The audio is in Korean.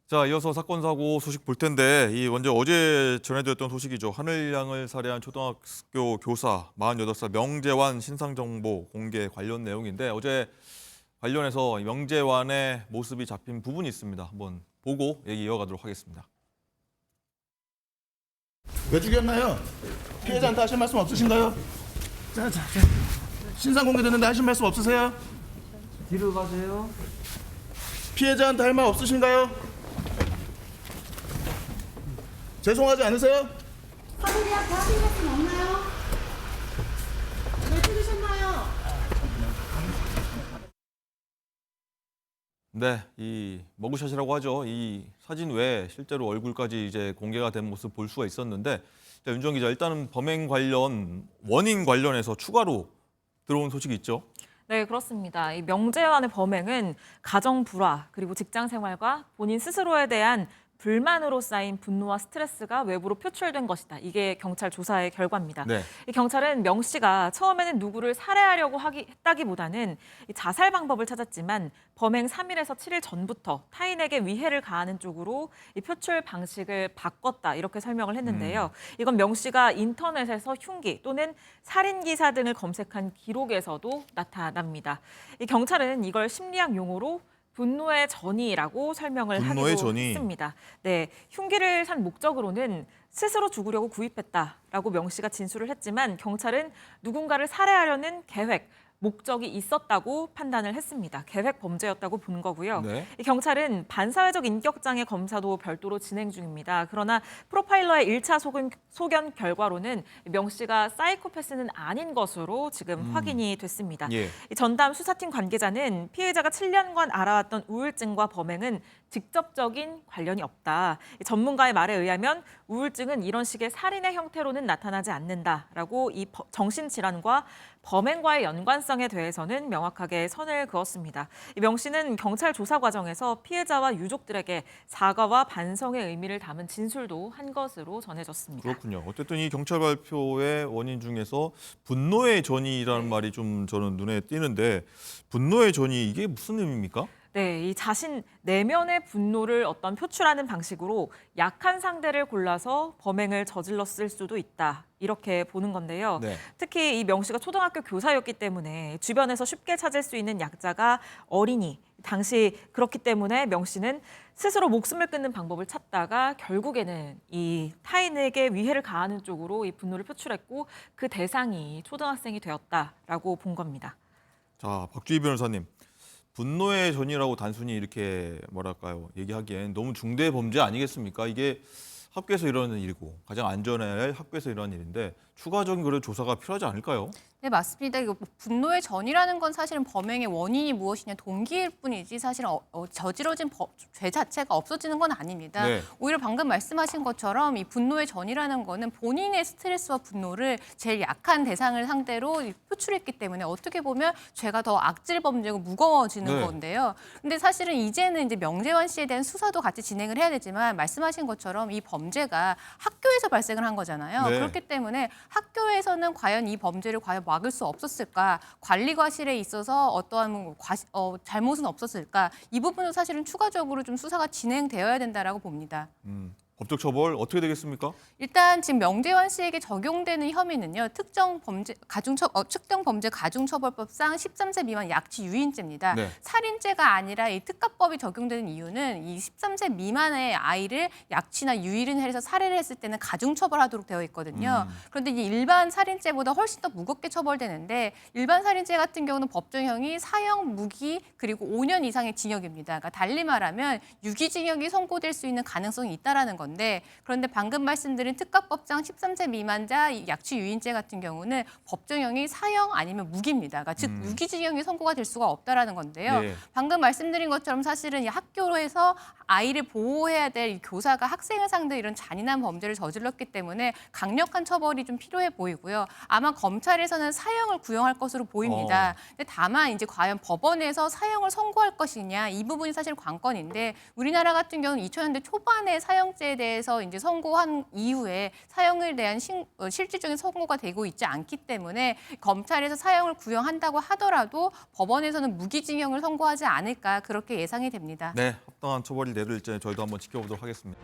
자, 이어서 사건 사고 소식 볼 텐데 먼저 어제 전해드렸던 소식이죠. 하늘양을 살해한 초등학교 교사 48살 명재환 신상정보 공개 관련 내용인데 어제 관련해서 명재환의 모습이 잡힌 부분이 있습니다. 한번 보고 얘기 이어가도록 하겠습니다. 왜 죽였나요? 피해자한테 하실 말씀 없으신가요? 자. 신상 공개됐는데 하실 말씀 없으세요? 뒤로 가세요. 피해자한테 할 말 없으신가요? 죄송하지 않으세요? 사무리한테 하신 말씀 없나요? 왜 찍으셨나요? 네, 이 머그샷이라고 하죠. 이 사진 외에 실제로 얼굴까지 이제 공개가 된 모습 볼 수가 있었는데, 자, 윤정 기자, 일단은 범행 관련 원인 관련해서 추가로 들어온 소식이 있죠. 네, 그렇습니다. 이 명재환의 범행은 가정 불화 그리고 직장 생활과 본인 스스로에 대한 불만으로 쌓인 분노와 스트레스가 외부로 표출된 것이다. 이게 경찰 조사의 결과입니다. 네. 이 경찰은 명 씨가 처음에는 누구를 살해하려고 했다기보다는 이 자살 방법을 찾았지만 범행 3일에서 7일 전부터 타인에게 위해를 가하는 쪽으로 이 표출 방식을 바꿨다. 이렇게 설명을 했는데요. 이건 명 씨가 인터넷에서 흉기 또는 살인 기사 등을 검색한 기록에서도 나타납니다. 이 경찰은 이걸 심리학 용어로 분노의 전이라고 설명을 분노의 하기도 전이. 했습니다. 네, 흉기를 산 목적으로는 스스로 죽으려고 구입했다라고 명 씨가 진술을 했지만 경찰은 누군가를 살해하려는 계획, 목적이 있었다고 판단을 했습니다. 계획 범죄였다고 본 거고요. 네. 이 경찰은 반사회적 인격장애 검사도 별도로 진행 중입니다. 그러나 프로파일러의 1차 소견 결과로는 명 씨가 사이코패스는 아닌 것으로 지금 확인이 됐습니다. 예. 이 전담 수사팀 관계자는 피해자가 7년간 알아왔던 우울증과 범행은 직접적인 관련이 없다. 전문가의 말에 의하면 우울증은 이런 식의 살인의 형태로는 나타나지 않는다라고 이 정신질환과 범행과의 연관성에 대해서는 명확하게 선을 그었습니다. 명 씨는 경찰 조사 과정에서 피해자와 유족들에게 사과와 반성의 의미를 담은 진술도 한 것으로 전해졌습니다. 그렇군요. 어쨌든 이 경찰 발표의 원인 중에서 분노의 전이라는 말이 좀 저는 눈에 띄는데 분노의 전이 이게 무슨 의미입니까? 네, 이 자신 내면의 분노를 어떤 표출하는 방식으로 약한 상대를 골라서 범행을 저질렀을 수도 있다. 이렇게 보는 건데요. 네. 특히 이 명 씨가 초등학교 교사였기 때문에 주변에서 쉽게 찾을 수 있는 약자가 어린이. 당시 그렇기 때문에 명 씨는 스스로 목숨을 끊는 방법을 찾다가 결국에는 이 타인에게 위해를 가하는 쪽으로 이 분노를 표출했고 그 대상이 초등학생이 되었다라고 본 겁니다. 자, 박주희 변호사님. 분노의 전이라고 단순히 이렇게 뭐랄까요 얘기하기엔 너무 중대 범죄 아니겠습니까? 이게 학교에서 일어나는 일이고 가장 안전해야 할 학교에서 일어나는 일인데 추가적인 그런 조사가 필요하지 않을까요? 네, 맞습니다. 이거 분노의 전이라는 건 사실은 범행의 원인이 무엇이냐 동기일 뿐이지 사실 저지러진 죄 자체가 없어지는 건 아닙니다. 네. 오히려 방금 말씀하신 것처럼 이 분노의 전이라는 거는 본인의 스트레스와 분노를 제일 약한 대상을 상대로 표출했기 때문에 어떻게 보면 죄가 더 악질 범죄고 무거워지는 네. 건데요. 근데 사실은 이제는 이제 명재환 씨에 대한 수사도 같이 진행을 해야 되지만 말씀하신 것처럼 이 범죄가 학교에서 발생을 한 거잖아요. 네. 그렇기 때문에 학교에서는 과연 이 범죄를 과연 막을 수 없었을까? 관리 과실에 있어서 어떠한 잘못은 없었을까? 이 부분은 사실은 추가적으로 좀 수사가 진행되어야 된다라고 봅니다. 법적 처벌 어떻게 되겠습니까? 일단 지금 명재환 씨에게 적용되는 혐의는요. 특정 범죄 가중처벌법상 13세 미만 약취 유인죄입니다. 네. 살인죄가 아니라 이 특가법이 적용되는 이유는 이 13세 미만의 아이를 약취나 유인을 해서 살해를 했을 때는 가중처벌하도록 되어 있거든요. 그런데 이 일반 살인죄보다 훨씬 더 무겁게 처벌되는데 일반 살인죄 같은 경우는 법정형이 사형, 무기 그리고 5년 이상의 징역입니다. 그러니까 달리 말하면 유기징역이 선고될 수 있는 가능성이 있다라는 건데 그런데 방금 말씀드린 특가법상 13세 미만자 약취 유인죄 같은 경우는 법정형이 사형 아니면 무기입니다. 그러니까 즉 유기징역이 선고가 될 수가 없다라는 건데요. 예. 방금 말씀드린 것처럼 사실은 이 학교에서 아이를 보호해야 될 이 교사가 학생을 상대로 이런 잔인한 범죄를 저질렀기 때문에 강력한 처벌이 좀 필요해 보이고요. 아마 검찰에서는 사형을 구형할 것으로 보입니다. 근데 다만 이제 과연 법원에서 사형을 선고할 것이냐 이 부분이 사실 관건인데 우리나라 같은 경우는 2000년대 초반에 사형죄에 대해서 이제 선고한 이후에 사형에 대한 실질적인 선고가 되고 있지 않기 때문에 검찰에서 사형을 구형한다고 하더라도 법원에서는 무기징역을 선고하지 않을까 그렇게 예상이 됩니다. 네, 합당한 처벌이 예를 이제 저희도 한번 지켜보도록 하겠습니다.